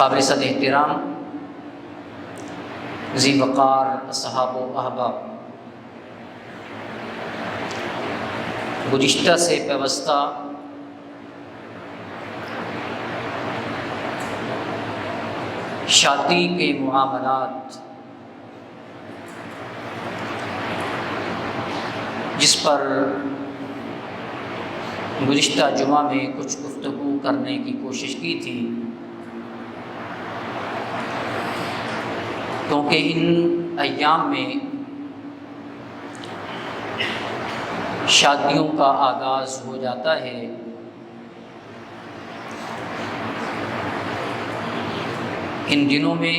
قابل صد احترام ذی وقار اصحاب و احباب، گزشتہ سے پیوستہ شادی کے معاملات جس پر گزشتہ جمعہ میں کچھ گفتگو کرنے کی کوشش کی تھی، کیونکہ ان ایام میں شادیوں کا آغاز ہو جاتا ہے، ان دنوں میں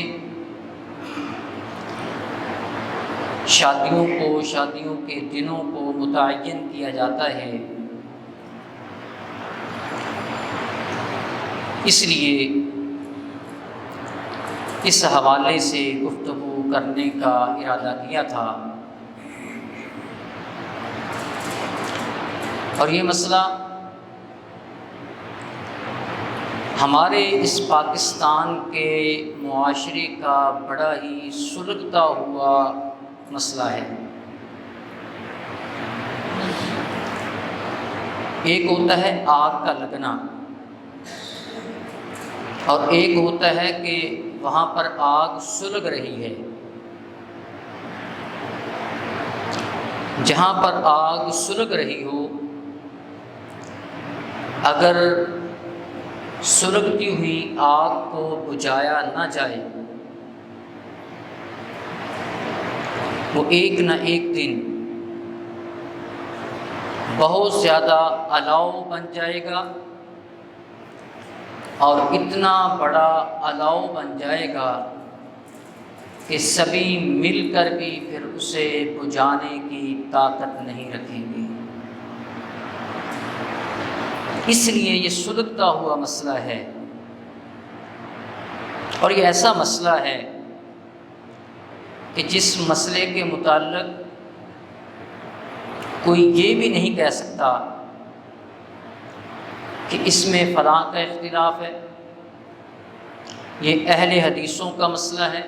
شادیوں کے دنوں کو متعین کیا جاتا ہے۔ اس لیے اس حوالے سے گفتگو کرنے کا ارادہ کیا تھا، اور یہ مسئلہ ہمارے اس پاکستان کے معاشرے کا بڑا ہی سلگتا ہوا مسئلہ ہے۔ ایک ہوتا ہے آگ کا لگنا، اور ایک ہوتا ہے کہ وہاں پر آگ سلگ رہی ہے۔ جہاں پر آگ سلگ رہی ہو، اگر سلگتی ہوئی آگ کو بجھایا نہ جائے، وہ ایک نہ ایک دن بہت زیادہ الاؤ بن جائے گا، اور اتنا بڑا الاؤ بن جائے گا کہ سبھی مل کر بھی پھر اسے بجھانے کی طاقت نہیں رکھیں گے۔ اس لیے یہ سلگتا ہوا مسئلہ ہے، اور یہ ایسا مسئلہ ہے کہ جس مسئلے کے متعلق کوئی یہ بھی نہیں کہہ سکتا کہ اس میں فلاں کا اختلاف ہے، یہ اہل حدیثوں کا مسئلہ ہے،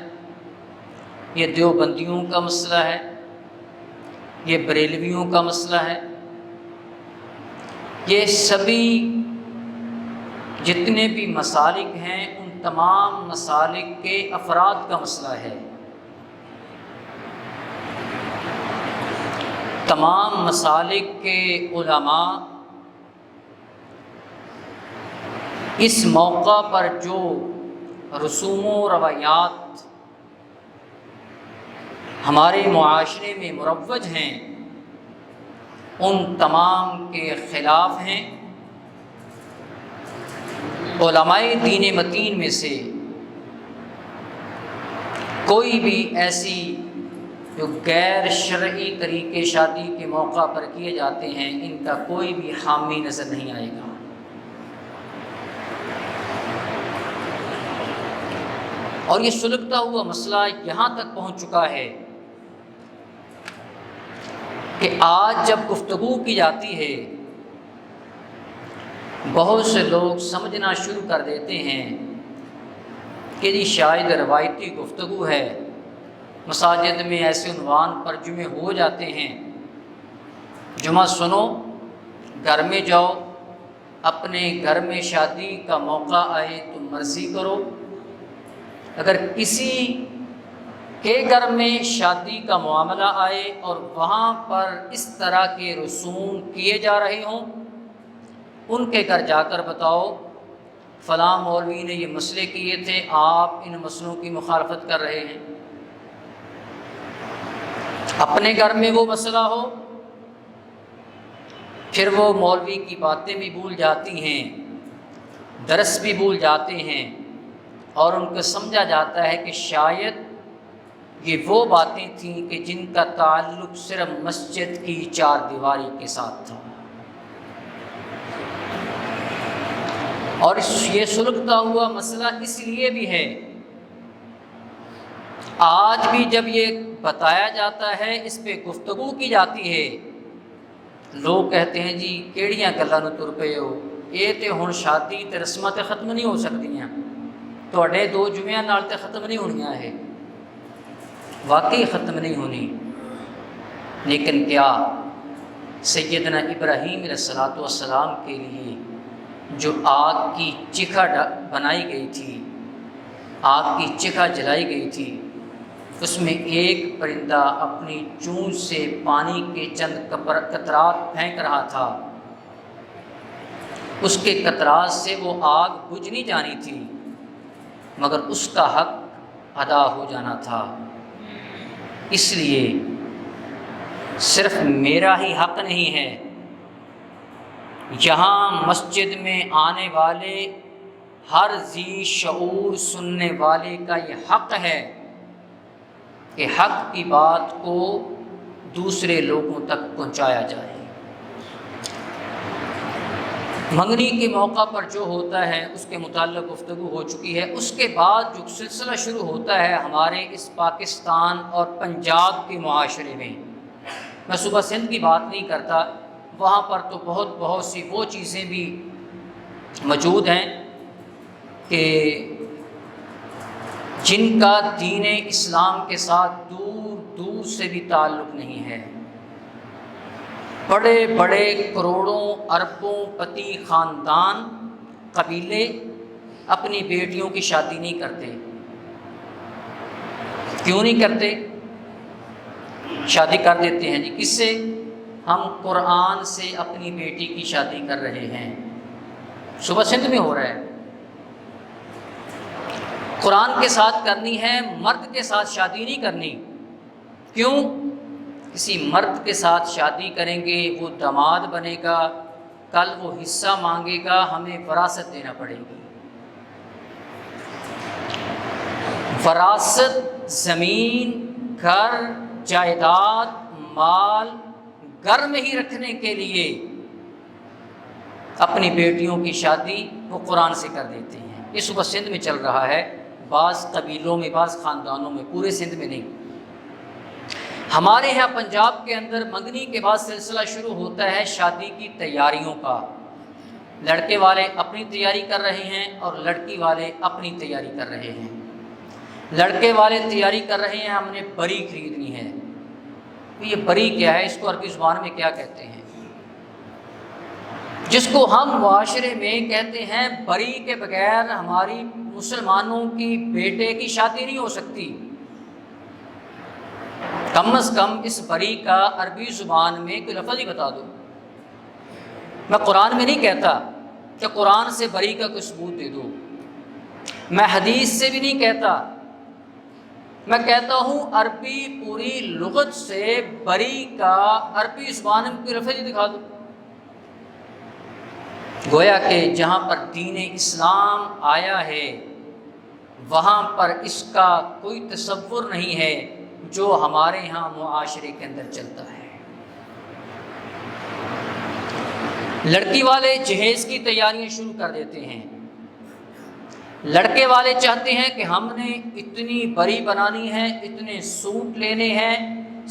یہ دیوبندیوں کا مسئلہ ہے، یہ بریلویوں کا مسئلہ ہے۔ یہ سبھی جتنے بھی مسالک ہیں، ان تمام مسالک کے افراد کا مسئلہ ہے۔ تمام مسالک کے علماء اس موقع پر جو رسوم و روایات ہمارے معاشرے میں مروج ہیں، ان تمام کے خلاف ہیں۔ علماء دین متین میں سے کوئی بھی ایسی جو غیر شرعی طریقے شادی کے موقع پر کیے جاتے ہیں، ان کا کوئی بھی حامی نظر نہیں آئے گا۔ اور یہ سلگتا ہوا مسئلہ یہاں تک پہنچ چکا ہے کہ آج جب گفتگو کی جاتی ہے، بہت سے لوگ سمجھنا شروع کر دیتے ہیں کہ جی شاید روایتی گفتگو ہے، مساجد میں ایسے عنوان پر جمعے ہو جاتے ہیں، جمعہ سنو، گھر میں جاؤ، اپنے گھر میں شادی کا موقع آئے تو مرضی کرو۔ اگر کسی کے گھر میں شادی کا معاملہ آئے اور وہاں پر اس طرح کے رسوم کیے جا رہے ہوں، ان کے گھر جا کر بتاؤ فلاں مولوی نے یہ مسئلے کیے تھے، آپ ان مسئلوں کی مخالفت کر رہے ہیں۔ اپنے گھر میں وہ مسئلہ ہو، پھر وہ مولوی کی باتیں بھی بھول جاتی ہیں، درس بھی بھول جاتے ہیں، اور ان کو سمجھا جاتا ہے کہ شاید یہ وہ باتیں تھیں کہ جن کا تعلق صرف مسجد کی چار دیواری کے ساتھ تھا۔ اور یہ سلگتا ہوا مسئلہ اس لیے بھی ہے، آج بھی جب یہ بتایا جاتا ہے، اس پہ گفتگو کی جاتی ہے، لوگ کہتے ہیں جی کیڑیاں گلاں نوں تر پئے ہو، یہ تے ہن شادی تے رسماں تے ختم نہیں ہو سکدیاں، ਤੁਹਾਡੇ 2 ਜੁਮਿਆਂ ਨਾਲ ਤੇ ختم نہیں ہونیاں ہے، واقعی ختم نہیں ہونی، لیکن کیا سیدنا ابراہیم علیہ الصلوۃ والسلام کے لیے جو آگ کی چکھا بنائی گئی تھی، آگ کی چکھا جلائی گئی تھی، اس میں ایک پرندہ اپنی چونچ سے پانی کے چند قطرات پھینک رہا تھا، اس کے قطرات سے وہ آگ بجھ نہیں جانی تھی، مگر اس کا حق ادا ہو جانا تھا۔ اس لیے صرف میرا ہی حق نہیں ہے، یہاں مسجد میں آنے والے ہر ذی شعور سننے والے کا یہ حق ہے کہ حق کی بات کو دوسرے لوگوں تک پہنچایا جائے۔ منگنی کے موقع پر جو ہوتا ہے اس کے متعلق گفتگو ہو چکی ہے۔ اس کے بعد جو سلسلہ شروع ہوتا ہے ہمارے اس پاکستان اور پنجاب کے معاشرے میں، میں صوبہ سندھ کی بات نہیں کرتا، وہاں پر تو بہت سی وہ چیزیں بھی موجود ہیں کہ جن کا دین اسلام کے ساتھ دور دور سے بھی تعلق نہیں ہے۔ بڑے بڑے کروڑوں اربوں پتی خاندان قبیلے اپنی بیٹیوں کی شادی نہیں کرتے۔ کیوں نہیں کرتے؟ شادی کر دیتے ہیں جی، کس سے؟ ہم قرآن سے اپنی بیٹی کی شادی کر رہے ہیں۔ صوبہ سندھ میں ہو رہا ہے، قرآن کے ساتھ کرنی ہے، مرد کے ساتھ شادی نہیں کرنی۔ کیوں؟ کسی مرد کے ساتھ شادی کریں گے وہ داماد بنے گا، کل وہ حصہ مانگے گا، ہمیں وراثت دینا پڑے گی۔ وراثت، زمین، گھر، جائیداد، مال گھر میں ہی رکھنے کے لیے اپنی بیٹیوں کی شادی وہ قرآن سے کر دیتے ہیں۔ یہ صوبہ سندھ میں چل رہا ہے، بعض قبیلوں میں، بعض خاندانوں میں، پورے سندھ میں نہیں۔ ہمارے یہاں پنجاب کے اندر منگنی کے بعد سلسلہ شروع ہوتا ہے شادی کی تیاریوں کا۔ لڑکے والے اپنی تیاری کر رہے ہیں اور لڑکی والے اپنی تیاری کر رہے ہیں۔ لڑکے والے تیاری کر رہے ہیں ہم نے بری خریدنی ہے۔ یہ بری کیا ہے؟ اس کو عربی زبان میں کیا کہتے ہیں؟ جس کو ہم معاشرے میں کہتے ہیں بری کے بغیر ہماری مسلمانوں کی بیٹے کی شادی نہیں ہو سکتی۔ کم از کم اس بری کا عربی زبان میں کوئی لفظ ہی بتا دو۔ میں قرآن میں نہیں کہتا کہ قرآن سے بری کا کوئی ثبوت دے دو، میں حدیث سے بھی نہیں کہتا، میں کہتا ہوں عربی پوری لغت سے بری کا عربی زبان میں کوئی لفظ ہی دکھا دو۔ گویا کہ جہاں پر دین اسلام آیا ہے وہاں پر اس کا کوئی تصور نہیں ہے جو ہمارے ہاں معاشرے کے اندر چلتا ہے۔ لڑکی والے جہیز کی تیاریاں شروع کر دیتے ہیں۔ لڑکے والے چاہتے ہیں کہ ہم نے اتنی بری بنانی ہے، اتنے سوٹ لینے ہیں،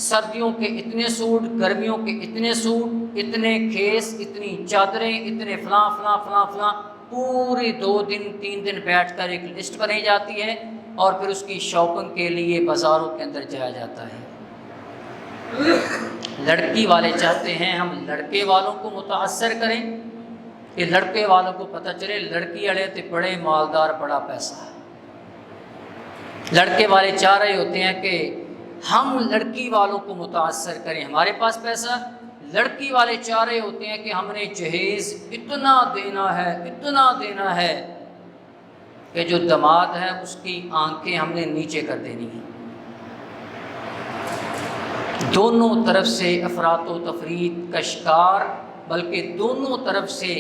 سردیوں کے اتنے سوٹ، گرمیوں کے اتنے سوٹ، اتنے کھیس، اتنی چادریں، اتنے فلاں فلاں فلاں فلاں، پورے 2 دن 3 دن بیٹھ کر ایک لسٹ بنائی جاتی ہے اور پھر اس کی شاپنگ کے لیے بازاروں کے اندر جایا جاتا ہے۔ لڑکی والے چاہتے ہیں ہم لڑکے والوں کو متاثر کریں کہ لڑکے والوں کو پتہ چلے لڑکی والے تو بڑے مالدار، بڑا پیسہ ہے۔ لڑکے والے چاہ رہے ہوتے ہیں کہ ہم لڑکی والوں کو متاثر کریں، ہمارے پاس پیسہ۔ لڑکی والے چاہ رہے ہوتے ہیں کہ ہم نے جہیز اتنا دینا ہے، اتنا دینا ہے کہ جو داماد ہے اس کی آنکھیں ہم نے نیچے کر دینی ہیں۔ دونوں طرف سے افراط و تفریط کا شکار، بلکہ دونوں طرف سے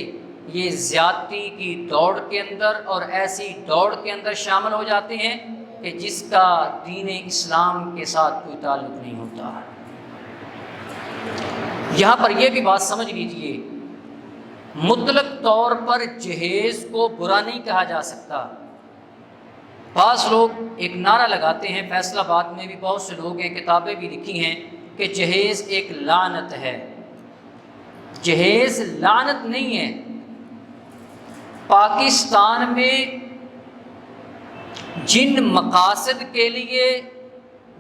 یہ زیادتی کی دوڑ کے اندر اور ایسی دوڑ کے اندر شامل ہو جاتے ہیں کہ جس کا دین اسلام کے ساتھ کوئی تعلق نہیں ہوتا۔ یہاں پر یہ بھی بات سمجھ لیجئے، مطلق طور پر جہیز کو برا نہیں کہا جا سکتا۔ بعض لوگ ایک نعرہ لگاتے ہیں، فیصل آباد میں بھی بہت سے لوگ ہیں، کتابیں بھی لکھی ہیں کہ جہیز ایک لعنت ہے۔ جہیز لعنت نہیں ہے۔ پاکستان میں جن مقاصد کے لیے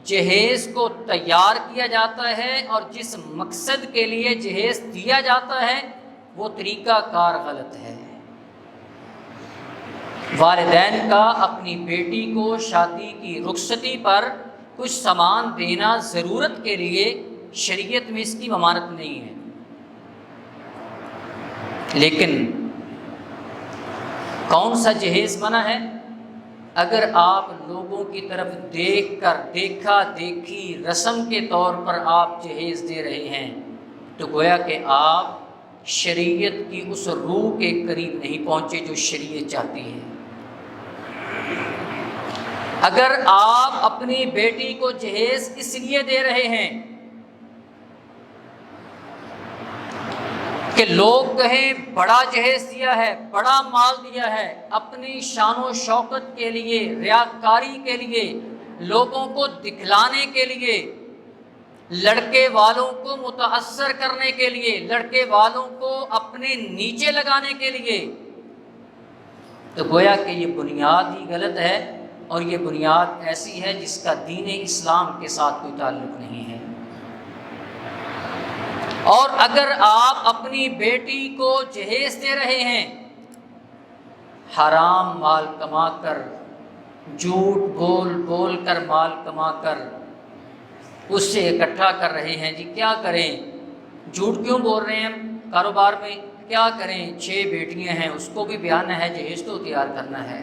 جہیز کو تیار کیا جاتا ہے اور جس مقصد کے لیے جہیز دیا جاتا ہے وہ طریقہ کار غلط ہے۔ والدین کا اپنی بیٹی کو شادی کی رخصتی پر کچھ سامان دینا ضرورت کے لیے شریعت میں اس کی ممانعت نہیں ہے، لیکن کون سا جہیز منع ہے؟ اگر آپ لوگوں کی طرف دیکھا دیکھی رسم کے طور پر آپ جہیز دے رہے ہیں تو گویا کہ آپ شریعت کی اس روح کے قریب نہیں پہنچے جو شریعت چاہتی ہے۔ اگر آپ اپنی بیٹی کو جہیز اس لیے دے رہے ہیں کہ لوگ کہیں بڑا جہیز دیا ہے، بڑا مال دیا ہے، اپنی شان و شوکت کے لیے، ریاکاری کے لیے، لوگوں کو دکھلانے کے لیے، لڑکے والوں کو متاثر کرنے کے لیے، لڑکے والوں کو اپنے نیچے لگانے کے لیے، تو گویا کہ یہ بنیاد ہی غلط ہے، اور یہ بنیاد ایسی ہے جس کا دین اسلام کے ساتھ کوئی تعلق نہیں ہے۔ اور اگر آپ اپنی بیٹی کو جہیز دے رہے ہیں حرام مال کما کر، جھوٹ بول بول کر مال کما کر اس سے اکٹھا کر رہے ہیں، جی کیا کریں، جھوٹ کیوں بول رہے ہیں کاروبار میں، کیا کریں، 6 بیٹیاں ہیں، اس کو بھی بیان ہے، جہیز تو تیار کرنا ہے۔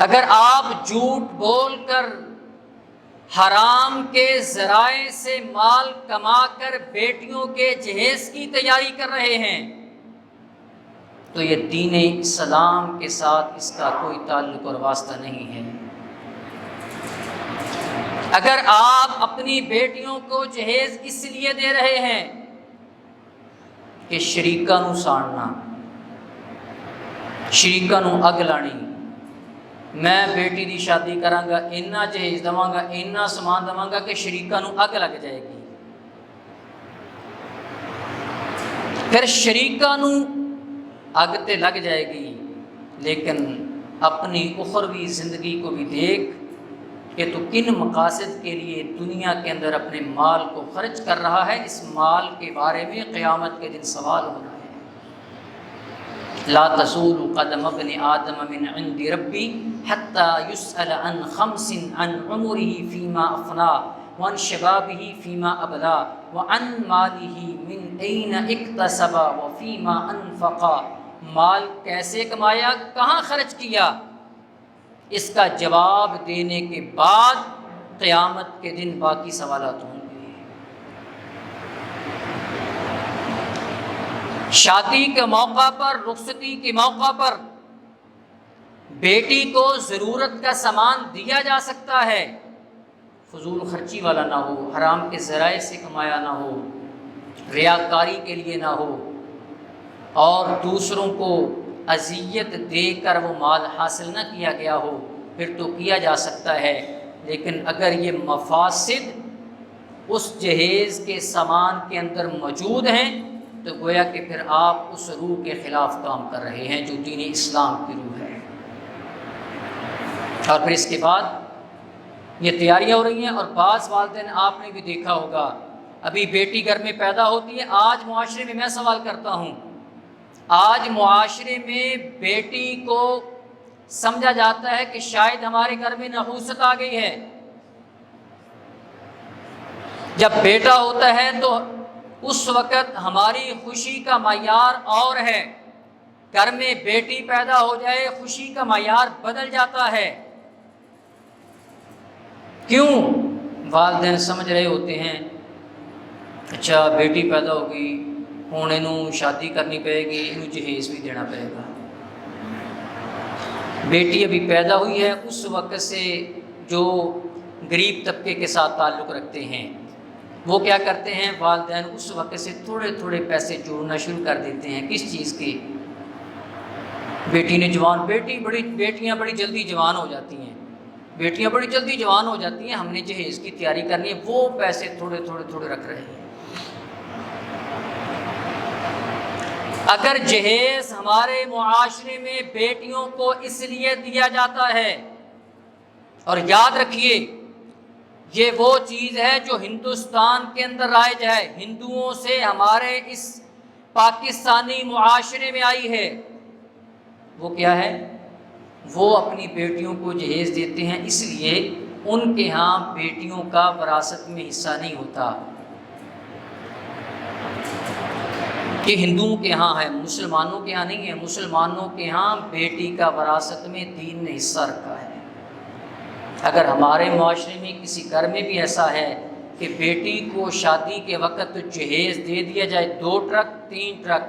اگر آپ جھوٹ بول کر حرام کے ذرائع سے مال کما کر بیٹیوں کے جہیز کی تیاری کر رہے ہیں تو یہ دین اسلام کے ساتھ اس کا کوئی تعلق اور واسطہ نہیں ہے۔ اگر آپ اپنی بیٹیوں کو جہیز اس لیے دے رہے ہیں کہ شریکاں نوں ساڑنا، شریکاں نوں اگ لانی، میں بیٹی دی شادی کراں گا، اینا جہیز دواں گا، اینا سامان دواں گا کہ شریکاں نوں اگ لگ جائے گی، پھر شریکاں نوں اگ تے لگ جائے گی، لیکن اپنی اخروی زندگی کو بھی دیکھ کہ تو کن مقاصد کے لیے دنیا کے اندر اپنے مال کو خرچ کر رہا ہے۔ اس مال کے بارے میں قیامت کے دن سوال ہونا ہے۔ لا تزول قدم ابن آدم من عند ربی حتی یسأل عن 5 عن عمره فیما افنا وعن شبابه فیما ابلا وعن ماله من این اکتسب وفیما انفقا، مال کیسے کمایا، کہاں خرچ کیا، اس کا جواب دینے کے بعد قیامت کے دن باقی سوالات ہوں گے۔ شادی کے موقع پر، رخصتی کے موقع پر بیٹی کو ضرورت کا سامان دیا جا سکتا ہے، فضول خرچی والا نہ ہو، حرام کے ذرائع سے کمایا نہ ہو، ریاکاری کے لیے نہ ہو، اور دوسروں کو اذیت دے کر وہ مال حاصل نہ کیا گیا ہو، پھر تو کیا جا سکتا ہے۔ لیکن اگر یہ مفاسد اس جہیز کے سامان کے اندر موجود ہیں تو گویا کہ پھر آپ اس روح کے خلاف کام کر رہے ہیں جو دین اسلام کی روح ہے۔ اور پھر اس کے بعد یہ تیاریاں ہو رہی ہیں، اور بعض والدین آپ نے بھی دیکھا ہوگا، ابھی بیٹی گھر میں پیدا ہوتی ہے، آج معاشرے میں سوال کرتا ہوں، آج معاشرے میں بیٹی کو سمجھا جاتا ہے کہ شاید ہمارے گھر میں نحوست آ گئی ہے۔ جب بیٹا ہوتا ہے تو اس وقت ہماری خوشی کا معیار اور ہے، گھر میں بیٹی پیدا ہو جائے خوشی کا معیار بدل جاتا ہے۔ کیوں؟ والدین سمجھ رہے ہوتے ہیں اچھا بیٹی پیدا ہوگی، ہوں انہوں شادی کرنی پڑے گی، انہوں جہیز بھی دینا پڑے گا۔ بیٹی ابھی پیدا ہوئی ہے، اس وقت سے جو غریب طبقے کے ساتھ تعلق رکھتے ہیں وہ کیا کرتے ہیں، والدین اس وقت سے تھوڑے تھوڑے پیسے جوڑنا شروع کر دیتے ہیں۔ کس چیز کے؟ بیٹی نے جوان، بیٹیاں بڑی جلدی جوان ہو جاتی ہیں، بیٹیاں بڑی جلدی جوان ہو جاتی ہیں، ہم نے جہیز کی تیاری کرنی ہے، وہ پیسے تھوڑے تھوڑے تھوڑے رکھ رہے ہیں۔ اگر جہیز ہمارے معاشرے میں بیٹیوں کو اس لیے دیا جاتا ہے، اور یاد رکھیے یہ وہ چیز ہے جو ہندوستان کے اندر رائج ہے، ہندوؤں سے ہمارے اس پاکستانی معاشرے میں آئی ہے، وہ کیا ہے؟ وہ اپنی بیٹیوں کو جہیز دیتے ہیں، اس لیے ان کے ہاں بیٹیوں کا وراثت میں حصہ نہیں ہوتا۔ یہ ہندوؤں کے ہاں ہے، مسلمانوں کے ہاں نہیں ہے۔ مسلمانوں کے ہاں بیٹی کا وراثت میں دین نے حصہ رکھا ہے۔ اگر ہمارے معاشرے میں کسی گھر میں بھی ایسا ہے کہ بیٹی کو شادی کے وقت جہیز دے دیا جائے، 2 ٹرک 3 ٹرک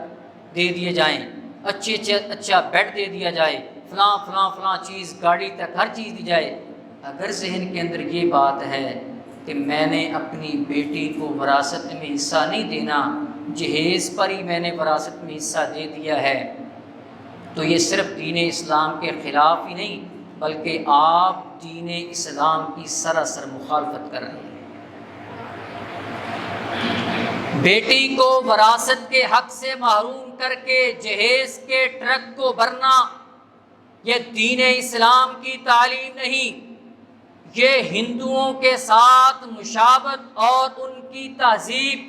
دے دیے جائیں، اچھا بیڈ دے دیا جائے، فلاں فلاں فلاں چیز، گاڑی تک ہر چیز دی جائے، اگر ذہن کے اندر یہ بات ہے کہ میں نے اپنی بیٹی کو وراثت میں حصہ نہیں دینا، جہیز پر ہی میں نے وراثت میں حصہ دے دیا ہے، تو یہ صرف دین اسلام کے خلاف ہی نہیں بلکہ آپ دین اسلام کی سراسر مخالفت کر رہے ہیں۔ بیٹی کو وراثت کے حق سے محروم کر کے جہیز کے ٹرک کو بھرنا، یہ دین اسلام کی تعلیم نہیں، یہ ہندوؤں کے ساتھ مشابہت اور ان کی تہذیب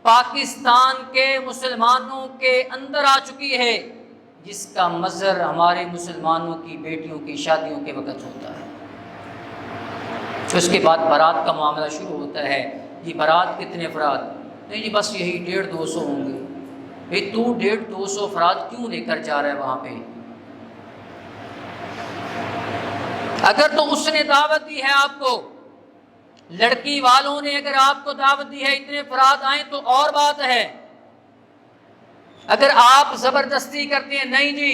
پاکستان کے مسلمانوں کے اندر آ چکی ہے، جس کا مظہر ہمارے مسلمانوں کی بیٹیوں کی شادیوں کے وقت ہوتا ہے۔ اس کے بعد بارات کا معاملہ شروع ہوتا ہے، یہ بارات کتنے افراد؟ نہیں جی بس یہی 150-200 ہوں گے۔ بھئی تو 150-200 افراد کیوں لے کر جا رہا ہے وہاں پہ؟ اگر تو اس نے دعوت دی ہے آپ کو، لڑکی والوں نے اگر آپ کو دعوت دی ہے اتنے افراد آئیں تو اور بات ہے۔ اگر آپ زبردستی کرتے ہیں، نہیں جی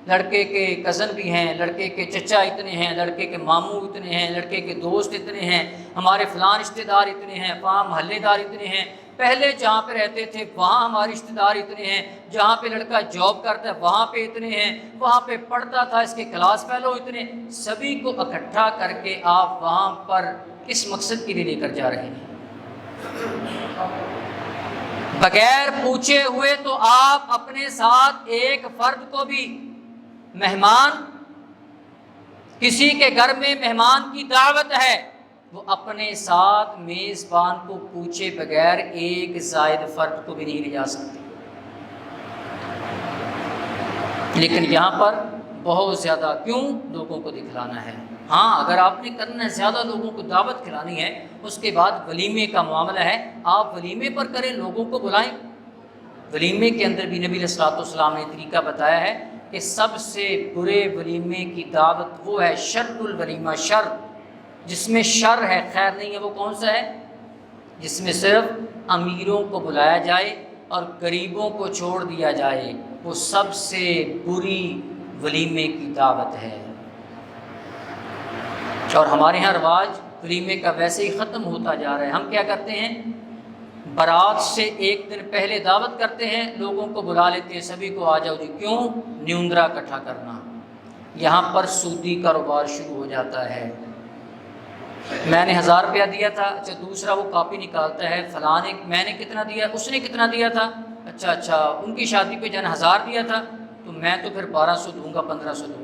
لڑکے کے کزن بھی ہیں، لڑکے کے چچا اتنے ہیں، لڑکے کے ماموں اتنے ہیں، لڑکے کے دوست اتنے ہیں، ہمارے فلاں رشتہ دار اتنے ہیں، فلاں محلے دار اتنے ہیں، پہلے جہاں پہ رہتے تھے وہاں ہمارے رشتہ دار اتنے ہیں، جہاں پہ لڑکا جاب کرتا ہے وہاں پہ اتنے ہیں، وہاں پہ پڑھتا تھا اس کے کلاس فیلو اتنے، سبھی کو اکٹھا کر کے آپ وہاں پر کس مقصد کے لیے لے کر جا رہے ہیں؟ بغیر پوچھے ہوئے تو آپ اپنے ساتھ ایک فرد کو بھی، مہمان، کسی کے گھر میں مہمان کی دعوت ہے، وہ اپنے ساتھ میزبان کو پوچھے بغیر ایک زائد فرد کو بھی نہیں لے جا سکتے۔ لیکن یہاں پر بہت زیادہ کیوں؟ لوگوں کو دکھلانا ہے۔ ہاں اگر آپ نے کرنا ہے زیادہ لوگوں کو دعوت کھلانی ہے، اس کے بعد ولیمے کا معاملہ ہے، آپ ولیمے پر کریں، لوگوں کو بلائیں۔ ولیمے کے اندر بھی نبی علیہ السلام نے طریقہ بتایا ہے کہ سب سے برے ولیمے کی دعوت وہ ہے شر الولیمہ، شر جس میں شر ہے، خیر نہیں ہے، وہ کون سا ہے؟ جس میں صرف امیروں کو بلایا جائے اور غریبوں کو چھوڑ دیا جائے، وہ سب سے بری ولیمے کی دعوت ہے۔ اور ہمارے ہاں رواج ولیمے کا ویسے ہی ختم ہوتا جا رہا ہے۔ ہم کیا کرتے ہیں؟ برات سے ایک دن پہلے دعوت کرتے ہیں، لوگوں کو بلا لیتے ہیں، سبھی کو آ جاؤ جی، کیوں؟ نیوندرا اکٹھا کرنا۔ یہاں پر سودی کاروبار شروع ہو جاتا ہے۔ میں نے 1000 روپیہ دیا تھا، اچھا دوسرا وہ کاپی نکالتا ہے، فلاں نے میں نے کتنا دیا، اس نے کتنا دیا تھا، اچھا ان کی شادی پہ جن 1000 دیا تھا تو میں تو پھر 1200 دوں گا، 1500 دوں گا۔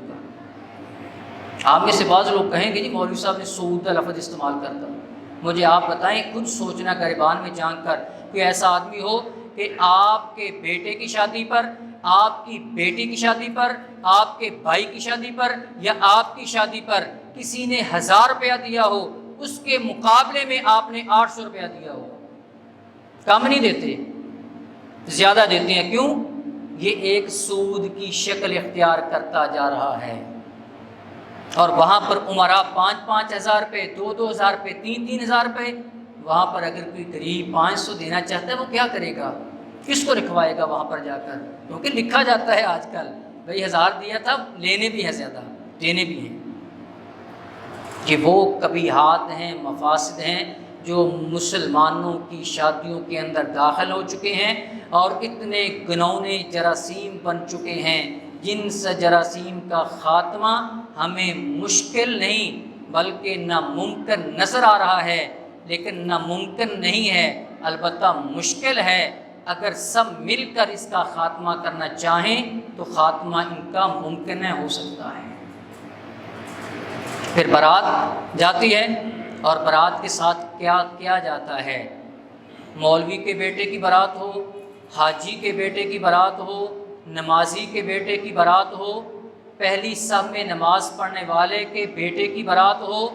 آپ میں سے بعض لوگ کہیں گے جی مولوی صاحب نے سود کا لفظ استعمال کرتا۔ مجھے آپ بتائیں، خود سوچنا گریبان میں جان کر، کوئی ایسا آدمی ہو کہ آپ کے بیٹے کی شادی پر، آپ کی بیٹی کی شادی پر، آپ کے بھائی کی شادی پر یا آپ کی شادی پر کسی نے 1000 روپیہ دیا ہو، اس کے مقابلے میں آپ نے 800 روپیہ دیا ہو؟ کم نہیں دیتے، زیادہ دیتے ہیں۔ کیوں؟ یہ ایک سود کی شکل اختیار کرتا جا رہا ہے۔ اور وہاں پر عمرہ 5-5 ہزار روپے، 2-2 ہزار روپے، 3-3 ہزار روپے، وہاں پر اگر کوئی غریب 500 دینا چاہتا ہے وہ کیا کرے گا؟ کس کو لکھوائے گا وہاں پر جا کر؟ کیونکہ لکھا جاتا ہے آج کل، بھائی 1000 دیا تھا، لینے بھی ہیں زیادہ، دینے بھی ہیں۔ کہ وہ قبیحات ہیں، مفاسد ہیں جو مسلمانوں کی شادیوں کے اندر داخل ہو چکے ہیں اور اتنے گنونے جراثیم بن چکے ہیں جن سے جراثیم کا خاتمہ ہمیں مشکل نہیں بلکہ ناممکن نظر آ رہا ہے، لیکن ناممکن نہیں ہے، البتہ مشکل ہے اگر سب مل کر اس کا خاتمہ کرنا چاہیں تو خاتمہ ان کا ممکن ہو سکتا ہے۔ پھر بارات جاتی ہے، اور بارات کے ساتھ کیا کیا جاتا ہے؟ مولوی کے بیٹے کی بارات ہو، حاجی کے بیٹے کی بارات ہو، نمازی کے بیٹے کی بارات ہو، پہلی صف میں نماز پڑھنے والے کے بیٹے کی بارات ہو،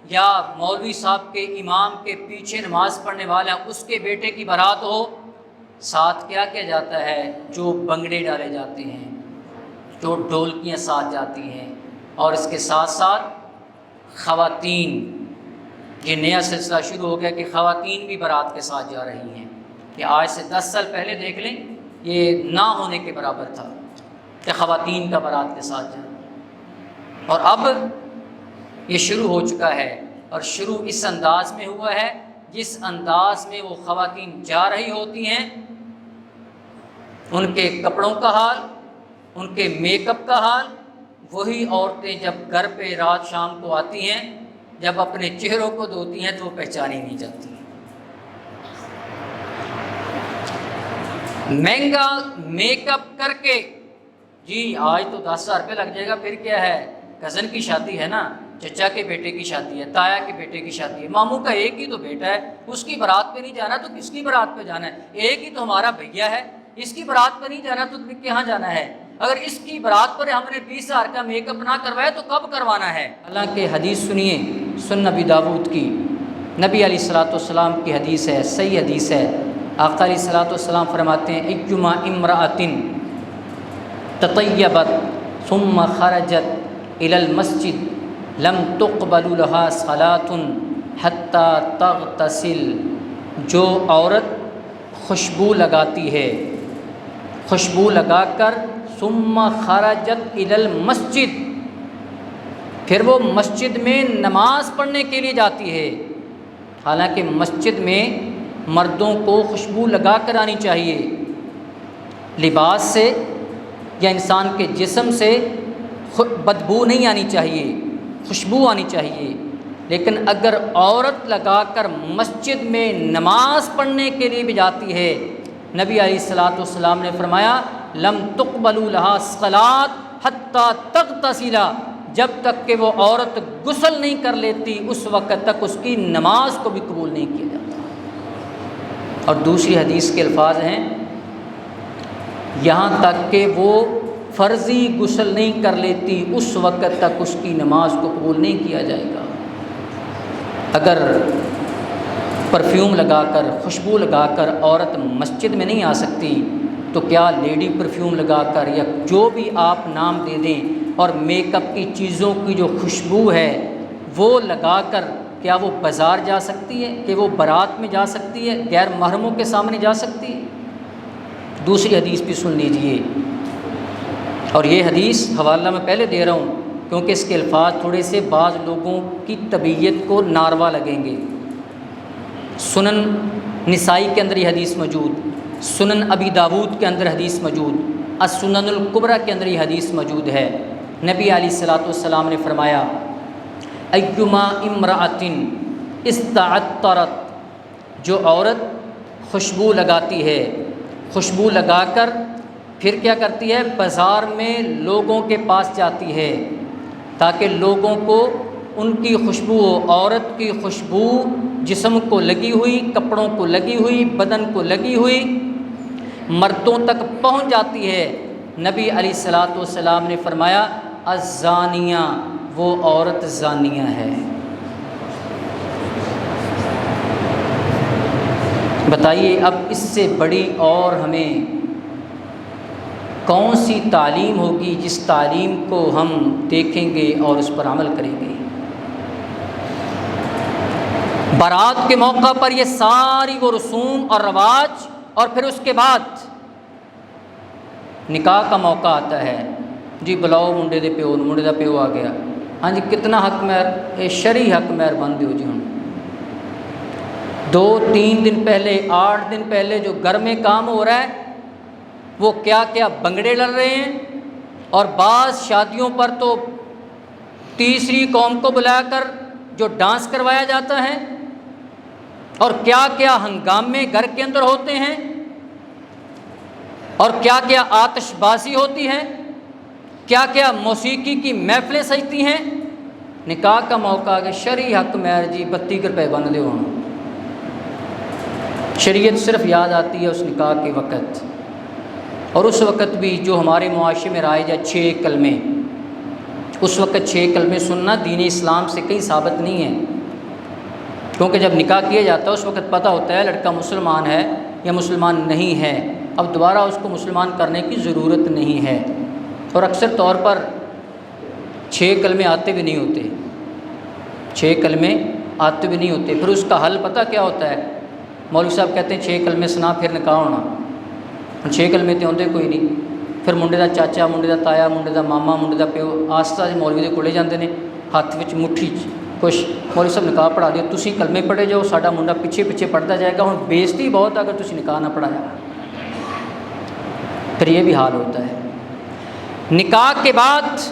یا مولوی صاحب کے امام کے پیچھے نماز پڑھنے والا اس کے بیٹے کی بارات ہو، ساتھ کیا کیا جاتا ہے؟ جو بنگڑے ڈالے جاتے ہیں، جو ڈھولکیاں ساتھ جاتی ہیں، اور اس کے ساتھ ساتھ خواتین، یہ نیا سلسلہ شروع ہو گیا کہ خواتین بھی بارات کے ساتھ جا رہی ہیں، کہ آج سے 10 سال پہلے دیکھ لیں یہ نہ ہونے کے برابر تھا کہ خواتین کا بارات کے ساتھ جانا، اور اب یہ شروع ہو چکا ہے، اور شروع اس انداز میں ہوا ہے جس انداز میں وہ خواتین جا رہی ہوتی ہیں، ان کے کپڑوں کا حال، ان کے میک اپ کا حال، وہی عورتیں جب گھر پہ رات شام کو آتی ہیں، جب اپنے چہروں کو دھوتی ہیں تو وہ پہچانی نہیں جاتی۔ مہنگا میک اپ کر کے، جی آج تو 10,000 روپے لگ جائے گا، پھر کیا ہے، کزن کی شادی ہے نا، چچا کے بیٹے کی شادی ہے، تایا کے بیٹے کی شادی ہے، ماموں کا ایک ہی تو بیٹا ہے، اس کی بارات پہ نہیں جانا تو کس کی بارات پہ جانا ہے؟ ایک ہی تو ہمارا بھیا ہے، اس کی بارات پہ نہیں جانا تو کہاں جانا ہے؟ اگر اس کی بارات پر ہم نے 20,000 کا میک اپ نہ کروایا تو کب کروانا ہے؟ حالانکہ حدیث سنیے، سنن نبی داود کی، نبی علیہ الصلوۃ والسلام کی حدیث ہے، صحیح حدیث ہے۔ آقا علیہ الصلوۃ والسلام فرماتے ہیں ایما امرأۃ تطیبت ثم خرجت الی المسجد لم تقبل لها صلاۃ حتی تغتسل، جو عورت خوشبو لگاتی ہے، خوشبو لگا کر ثم خرجت الی المسجد، پھر وہ مسجد میں نماز پڑھنے کے لیے جاتی ہے، حالانکہ مسجد میں مردوں کو خوشبو لگا کر آنی چاہیے، لباس سے یا انسان کے جسم سے بدبو نہیں آنی چاہیے، خوشبو آنی چاہیے، لیکن اگر عورت لگا کر مسجد میں نماز پڑھنے کے لیے بھی جاتی ہے، نبی علیہ الصلوۃ والسلام نے فرمایا لم تقبل لها صلاۃ حتی تغتسل، جب تک کہ وہ عورت غسل نہیں کر لیتی اس وقت تک اس کی نماز کو بھی قبول نہیں کیا جاتا۔ اور دوسری حدیث کے الفاظ ہیں یہاں تک کہ وہ فرضی غسل نہیں کر لیتی اس وقت تک اس کی نماز کو قبول نہیں کیا جائے گا۔ اگر پرفیوم لگا کر، خوشبو لگا کر عورت مسجد میں نہیں آ سکتی تو کیا لیڈی پرفیوم لگا کر یا جو بھی آپ نام دے دیں اور میک اپ کی چیزوں کی جو خوشبو ہے وہ لگا کر کیا وہ بازار جا سکتی ہے؟ کہ وہ بارات میں جا سکتی ہے؟ غیر محرموں کے سامنے جا سکتی ہے؟ دوسری حدیث بھی سن لیجئے، اور یہ حدیث حوالہ میں پہلے دے رہا ہوں کیونکہ اس کے الفاظ تھوڑے سے بعض لوگوں کی طبیعت کو ناروا لگیں گے۔ سنن نسائی کے اندر یہ حدیث موجود، سنن ابی داود کے اندر حدیث موجود، السنن الکبریٰ کے اندر یہ حدیث موجود ہے۔ نبی علیہ الصلوۃ والسلام نے فرمایا ایما امرأۃ استعطرت، جو عورت خوشبو لگاتی ہے، خوشبو لگا کر پھر کیا کرتی ہے؟ بازار میں لوگوں کے پاس جاتی ہے تاکہ لوگوں کو ان کی خوشبو، عورت کی خوشبو جسم کو لگی ہوئی، کپڑوں کو لگی ہوئی، بدن کو لگی ہوئی مردوں تک پہنچ جاتی ہے۔ نبی علیہ الصلوۃ والسلام نے فرمایا الزانیہ، وہ عورت زانیہ ہے۔ بتائیے اب اس سے بڑی اور ہمیں کون سی تعلیم ہوگی جس تعلیم کو ہم دیکھیں گے اور اس پر عمل کریں گے؟ بارات کے موقع پر یہ ساری وہ رسوم اور رواج، اور پھر اس کے بعد نکاح کا موقع آتا ہے، جی بلاؤ منڈے دے پیو، منڈے دا پیو آ گیا، ہاں جی کتنا حق مہر، شرعی حق مہر بن دیو جی۔ ہوں 2-3 دن پہلے، 8 دن پہلے جو گھر میں کام ہو رہا ہے وہ کیا کیا بنگڑے لڑ رہے ہیں، اور بعض شادیوں پر تو تیسری قوم کو بلا کر جو ڈانس کروایا جاتا ہے، اور کیا کیا ہنگامے گھر کے اندر ہوتے ہیں۔ اور کیا کیا آتش بازی ہوتی ہے، کیا کیا موسیقی کی محفلیں سجتی ہیں۔ نکاح کا موقع کہ شرعی حق مہر جی 32 روپے بن دے ہوں، شریعت صرف یاد آتی ہے اس نکاح کے وقت، اور اس وقت بھی جو ہمارے معاشرے میں رائج ہے 6 کلمے، اس وقت 6 کلمے سننا دین اسلام سے کہیں ثابت نہیں ہے، کیونکہ جب نکاح کیا جاتا ہے اس وقت پتہ ہوتا ہے لڑکا مسلمان ہے یا مسلمان نہیں ہے، اب دوبارہ اس کو مسلمان کرنے کی ضرورت نہیں ہے، اور اکثر طور پر 6 کلمے آتے بھی نہیں ہوتے، 6 کلمے آتے بھی نہیں ہوتے۔ پھر اس کا حل پتہ کیا ہوتا ہے؟ مولوی صاحب کہتے ہیں 6 کلمے سنا پھر نکاح ہونا، 6 کلمے تو ہوندے کوئی نہیں، پھر منڈے دا چاچا، منڈے دا تایا، منڈے دا ماما، منڈے دا پیو آستا جی مولوی دے کولے جاندے نے، ہاتھ وچ مٹھی کچھ، مولوی صاحب نکاح پڑھا دیو، تسی کلمے پڑھے جاؤ، ساڈا منڈا پیچھے پیچھے پڑھتا جائے گا، ہن بےزتی بہت اگر تسی نکاح نہ پڑھایا۔ پھر یہ بھی حال ہوتا ہے۔ نکاح کے بعد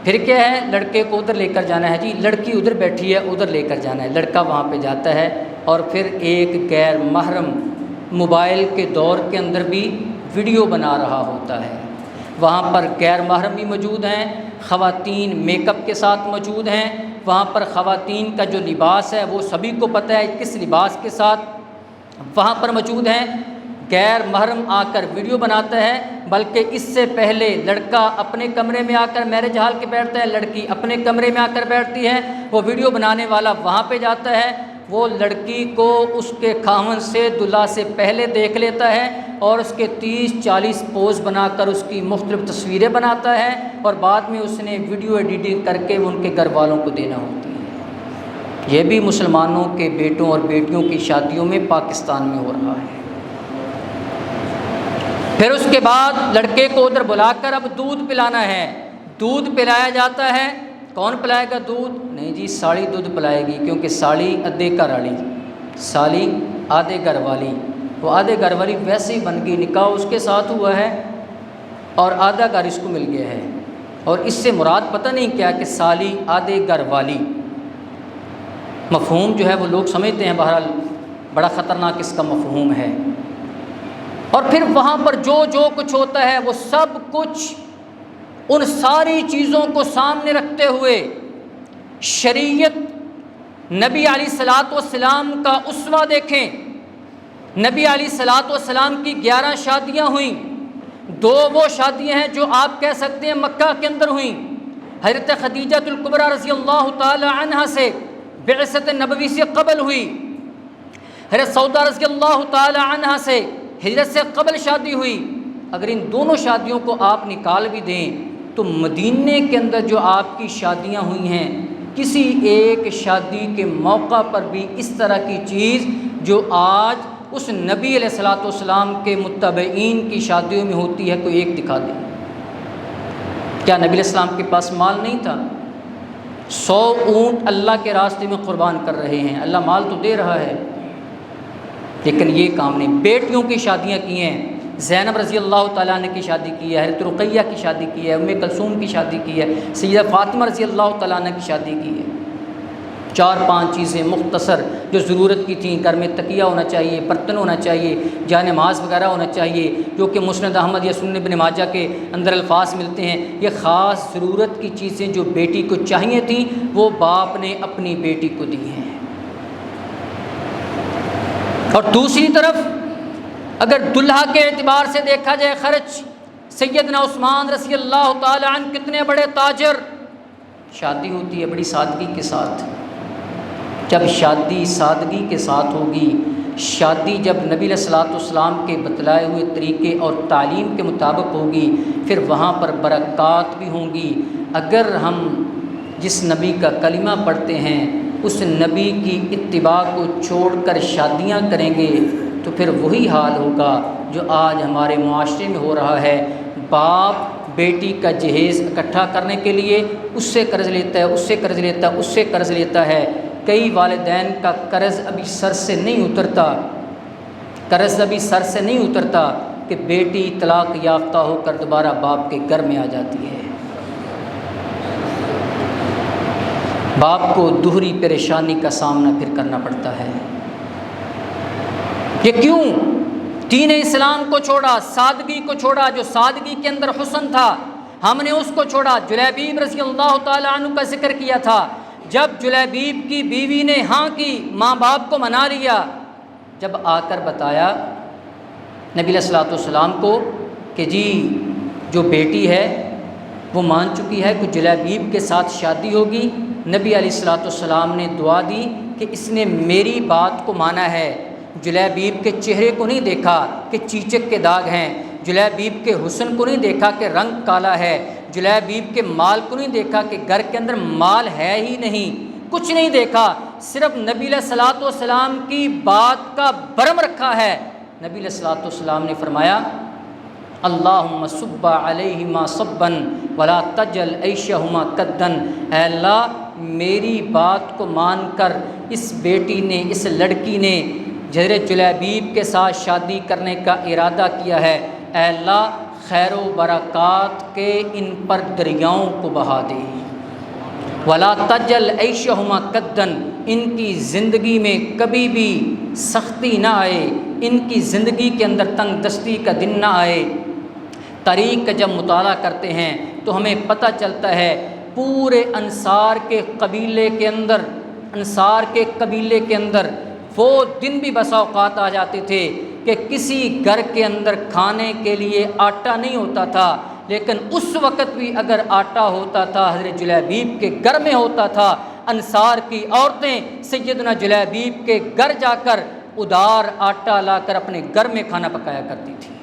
پھر کیا ہے؟ لڑکے کو ادھر لے کر جانا ہے جی، لڑکی ادھر بیٹھی ہے ادھر لے کر جانا ہے، لڑکا وہاں پہ جاتا ہے، اور پھر ایک غیر محرم موبائل کے دور کے اندر بھی ویڈیو بنا رہا ہوتا ہے، وہاں پر غیر محرم بھی موجود ہیں، خواتین میک اپ کے ساتھ موجود ہیں، وہاں پر خواتین کا جو لباس ہے وہ سبھی کو پتہ ہے کس لباس کے ساتھ وہاں پر موجود ہیں، غیر محرم آ کر ویڈیو بناتا ہے، بلکہ اس سے پہلے لڑکا اپنے کمرے میں آ کر میرج ہال کے بیٹھتا ہے، لڑکی اپنے کمرے میں آ کر بیٹھتی ہے، وہ ویڈیو بنانے والا وہاں پہ جاتا ہے، وہ لڑکی کو اس کے خاوند سے دلہا سے پہلے دیکھ لیتا ہے، اور اس کے 30-40 پوز بنا کر اس کی مختلف تصویریں بناتا ہے، اور بعد میں اس نے ویڈیو ایڈیٹنگ کر کے ان کے گھر والوں کو دینا ہوتی ہے۔ یہ بھی مسلمانوں کے بیٹوں اور بیٹیوں کی شادیوں میں پاکستان میں ہو رہا ہے۔ پھر اس کے بعد لڑکے کو ادھر بلا کر اب دودھ پلانا ہے، دودھ پلایا جاتا ہے، کون پلائے گا دودھ؟ نہیں جی ساڑی دودھ پلائے گی، کیونکہ ساڑی ادھے گھر والی، سالی آدھے گھر والی، وہ آدھے گھر والی ویسے ہی بن گئی، نکاح اس کے ساتھ ہوا ہے اور آدھا گھر اس کو مل گیا ہے، اور اس سے مراد پتہ نہیں کیا کہ سالی آدھے گھر والی، مفہوم جو ہے وہ لوگ سمجھتے ہیں، بہرحال بڑا خطرناک اس کا مفہوم ہے۔ اور پھر وہاں پر جو کچھ ہوتا ہے وہ سب کچھ ان ساری چیزوں کو سامنے رکھتے ہوئے شریعت نبی علیہ الصلاۃ والسلام کا اسوہ دیکھیں۔ نبی علیہ الصلاۃ والسلام کی 11 شادیاں ہوئیں، 2 وہ شادیاں ہیں جو آپ کہہ سکتے ہیں مکہ کے اندر ہوئیں، حضرت خدیجہ الکبریٰ رضی اللہ تعالی عنہا سے بعثت نبوی سے قبل ہوئی، حضرت سودہ رضی اللہ تعالی عنہا سے ہجرت سے قبل شادی ہوئی۔ اگر ان دونوں شادیوں کو آپ نکال بھی دیں تو مدینے کے اندر جو آپ کی شادیاں ہوئی ہیں، کسی ایک شادی کے موقع پر بھی اس طرح کی چیز جو آج اس نبی علیہ الصلاۃ والسلام کے متبعین کی شادیوں میں ہوتی ہے کوئی ایک دکھا دیں۔ کیا نبی علیہ السلام کے پاس مال نہیں تھا؟ 100 اونٹ اللہ کے راستے میں قربان کر رہے ہیں، اللہ مال تو دے رہا ہے، لیکن یہ کام نہیں۔ بیٹیوں کی شادیاں کی ہیں، زینب رضی اللہ تعالیٰ عنہ کی شادی کی ہے، حضرت رقیہ کی شادی کی ہے، ام کلثوم کی شادی کی ہے، سیدہ فاطمہ رضی اللہ تعالیٰ عنہ کی شادی کی ہے۔ 4-5 چیزیں مختصر جو ضرورت کی تھیں، گھر میں تکیہ ہونا چاہیے، برتن ہونا چاہیے، جائے نماز وغیرہ ہونا چاہیے، جو کہ مسند احمد یا سنن ابن ماجہ کے اندر الفاظ ملتے ہیں۔ یہ خاص ضرورت کی چیزیں جو بیٹی کو چاہیے تھیں وہ باپ نے اپنی بیٹی کو دی ہیں۔ اور دوسری طرف اگر دلہا کے اعتبار سے دیکھا جائے خرچ، سیدنا عثمان رضی اللہ تعالی عنہ کتنے بڑے تاجر، شادی ہوتی ہے بڑی سادگی کے ساتھ۔ جب شادی سادگی کے ساتھ ہوگی، شادی جب نبی علیہ الصلوۃ والسلام کے بتلائے ہوئے طریقے اور تعلیم کے مطابق ہوگی، پھر وہاں پر برکات بھی ہوں گی۔ اگر ہم جس نبی کا کلمہ پڑھتے ہیں اس نبی کی اتباع کو چھوڑ کر شادیاں کریں گے تو پھر وہی حال ہوگا جو آج ہمارے معاشرے میں ہو رہا ہے۔ باپ بیٹی کا جہیز اکٹھا کرنے کے لیے اس سے قرض لیتا ہے، اس سے قرض لیتا ہے، اس سے قرض لیتا ہے۔ کئی والدین کا قرض ابھی سر سے نہیں اترتا کہ بیٹی طلاق یافتہ ہو کر دوبارہ باپ کے گھر میں آ جاتی ہے۔ باپ کو دوہری پریشانی کا سامنا پھر کرنا پڑتا ہے۔ یہ کیوں؟ دین اسلام کو چھوڑا، سادگی کو چھوڑا، جو سادگی کے اندر حسن تھا ہم نے اس کو چھوڑا۔ جلیبیب رضی اللہ تعالیٰ عنہ کا ذکر کیا تھا، جب جلیبیب کی بیوی نے ہاں کی، ماں باپ کو منا لیا، جب آ کر بتایا نبی علیہ الصلوۃ والسلام کو کہ جی جو بیٹی ہے وہ مان چکی ہے کہ جلیبیب کے ساتھ شادی ہوگی، نبی علیہ الصلوۃ والسلام نے دعا دی کہ اس نے میری بات کو مانا ہے۔ جلیبیب کے چہرے کو نہیں دیکھا کہ چیچک کے داغ ہیں، جلیبیب کے حسن کو نہیں دیکھا کہ رنگ کالا ہے، جلیبیب کے مال کو نہیں دیکھا کہ گھر کے اندر مال ہے ہی نہیں، کچھ نہیں دیکھا، صرف نبی علیہ الصلوۃ والسلام کی بات کا برم رکھا ہے۔ نبی علیہ الصلوۃ والسلام نے فرمایا اللہم صب علیہما صبا ولا تجل عیشہما قدًا، اے اللہ میری بات کو مان کر اس بیٹی نے، اس لڑکی نے حضرت جلیبیب کے ساتھ شادی کرنے کا ارادہ کیا ہے، اے اللہ خیر و برکات کے ان پر دریاؤں کو بہا دے، ولا تجل عیشہما قدًا، ان کی زندگی میں کبھی بھی سختی نہ آئے، ان کی زندگی کے اندر تنگ دستی کا دن نہ آئے۔ تاریخ کا جب مطالعہ کرتے ہیں تو ہمیں پتہ چلتا ہے پورے انصار کے قبیلے کے اندر وہ دن بھی بسا اوقات آ جاتے تھے کہ کسی گھر کے اندر کھانے کے لیے آٹا نہیں ہوتا تھا، لیکن اس وقت بھی اگر آٹا ہوتا تھا حضرت جلیبیب کے گھر میں ہوتا تھا، انصار کی عورتیں سیدنا جلیبیب کے گھر جا کر ادار آٹا لا کر اپنے گھر میں کھانا پکایا کرتی تھی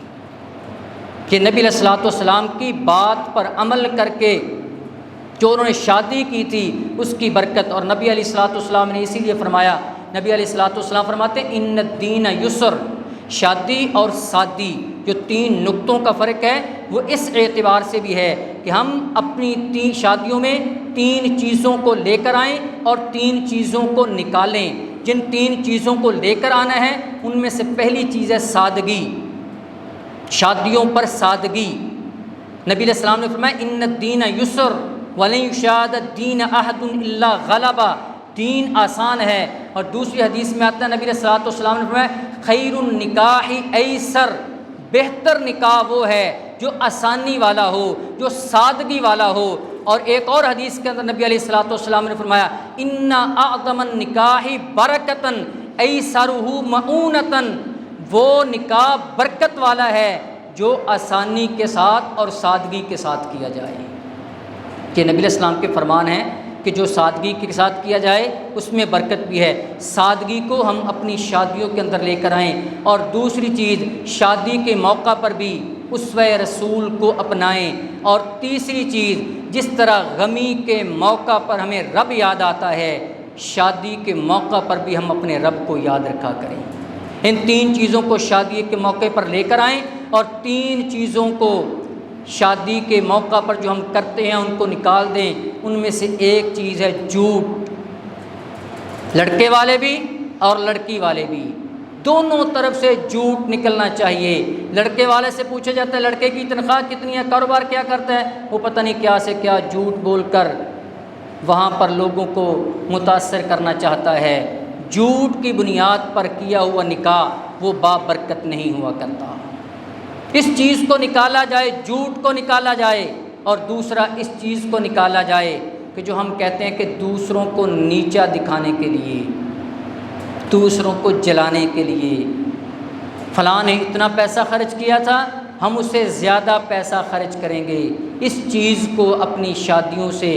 کہ نبی علیہ الصلوۃ والسلام کی بات پر عمل کر کے جو انہوں نے شادی کی تھی اس کی برکت۔ اور نبی علیہ الصلوۃ والسلام نے اسی لیے فرمایا، نبی علیہ الصلوۃ والسلام فرماتے ہیں ان الدین یسر، شادی اور سادی جو تین نقطوں کا فرق ہے وہ اس اعتبار سے بھی ہے کہ ہم اپنی تین شادیوں میں تین چیزوں کو لے کر آئیں اور تین چیزوں کو نکالیں۔ جن تین چیزوں کو لے کر آنا ہے ان میں سے پہلی چیز ہے سادگی، شادیوں پر سادگی۔ نبی علیہ السلام نے فرمایا ان الدین یسر ولن یشاد الدین احد الا غلبہ، دین آسان ہے۔ اور دوسری حدیث میں آتا ہے نبی علیہ الصلوۃ والسلام نے فرمایا خیر النکاح ایسر، بہتر نکاح وہ ہے جو آسانی والا ہو، جو سادگی والا ہو۔ اور ایک اور حدیث کے اندر نبی علیہ الصلوۃ والسلام نے فرمایا ان اعظم النکاح برکتا ایسرہ مؤونۃ، وہ نکاح برکت والا ہے جو آسانی کے ساتھ اور سادگی کے ساتھ کیا جائے، کہ نبی علیہ السلام کے فرمان ہیں کہ جو سادگی کے ساتھ کیا جائے اس میں برکت بھی ہے۔ سادگی کو ہم اپنی شادیوں کے اندر لے کر آئیں، اور دوسری چیز شادی کے موقع پر بھی اسوہ رسول کو اپنائیں، اور تیسری چیز جس طرح غمی کے موقع پر ہمیں رب یاد آتا ہے، شادی کے موقع پر بھی ہم اپنے رب کو یاد رکھا کریں۔ ان تین چیزوں کو شادی کے موقع پر لے کر آئیں، اور تین چیزوں کو شادی کے موقع پر جو ہم کرتے ہیں ان کو نکال دیں۔ ان میں سے ایک چیز ہے جھوٹ، لڑکے والے بھی اور لڑکی والے بھی، دونوں طرف سے جھوٹ نکلنا چاہیے۔ لڑکے والے سے پوچھا جاتا ہے لڑکے کی تنخواہ کتنی ہے، کاروبار کیا کرتا ہے، وہ پتہ نہیں کیا سے کیا جھوٹ بول کر وہاں پر لوگوں کو متاثر کرنا چاہتا ہے۔ جھوٹ کی بنیاد پر کیا ہوا نکاح وہ بابرکت نہیں ہوا کرتا۔ اس چیز کو نکالا جائے، جھوٹ کو نکالا جائے، اور دوسرا اس چیز کو نکالا جائے کہ جو ہم کہتے ہیں کہ دوسروں کو نیچا دکھانے کے لیے، دوسروں کو جلانے کے لیے، فلاں نے اتنا پیسہ خرچ کیا تھا ہم اسے زیادہ پیسہ خرچ کریں گے، اس چیز کو اپنی شادیوں سے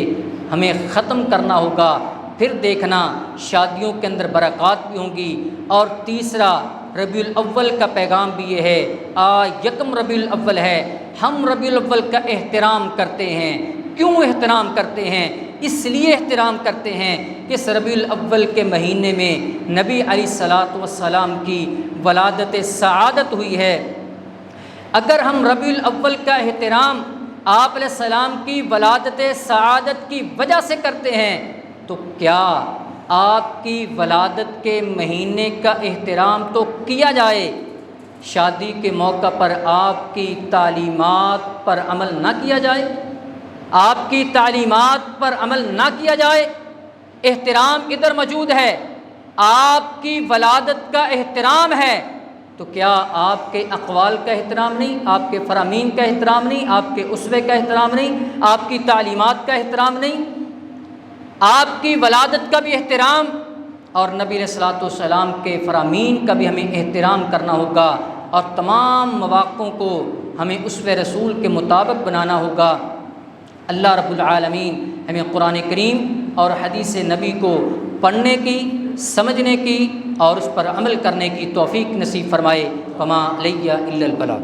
ہمیں ختم کرنا ہوگا، پھر دیکھنا شادیوں کے اندر برکات بھی ہوں گی۔ اور تیسرا ربیع الاول کا پیغام بھی یہ ہے، یکم ربیع الاول ہے، ہم ربیع الاول کا احترام کرتے ہیں۔ کیوں احترام کرتے ہیں؟ اس لیے احترام کرتے ہیں کہ اس ربیع الاول کے مہینے میں نبی علیہ الصلوۃ والسلام کی ولادت سعادت ہوئی ہے۔ اگر ہم ربیع الاول کا احترام آپ علیہ السلام کی ولادت سعادت کی وجہ سے کرتے ہیں تو کیا آپ کی ولادت کے مہینے کا احترام تو کیا جائے، شادی کے موقع پر آپ کی تعلیمات پر عمل نہ کیا جائے، آپ کی تعلیمات پر عمل نہ کیا جائے؟ احترام ادھر موجود ہے، آپ کی ولادت کا احترام ہے، تو کیا آپ کے اقوال کا احترام نہیں، آپ کے فرامین کا احترام نہیں، آپ کے اسوے کا احترام نہیں، آپ کی تعلیمات کا احترام نہیں، آپ کی ولادت کا بھی احترام اور نبی علیہ الصلوۃ والسلام کے فرامین کا بھی ہمیں احترام کرنا ہوگا، اور تمام مواقعوں کو ہمیں اسوے رسول کے مطابق بنانا ہوگا۔ اللہ رب العالمین ہمیں قرآن کریم اور حدیث نبی کو پڑھنے کی، سمجھنے کی اور اس پر عمل کرنے کی توفیق نصیب فرمائے۔ وما علیہ الا البلاغ۔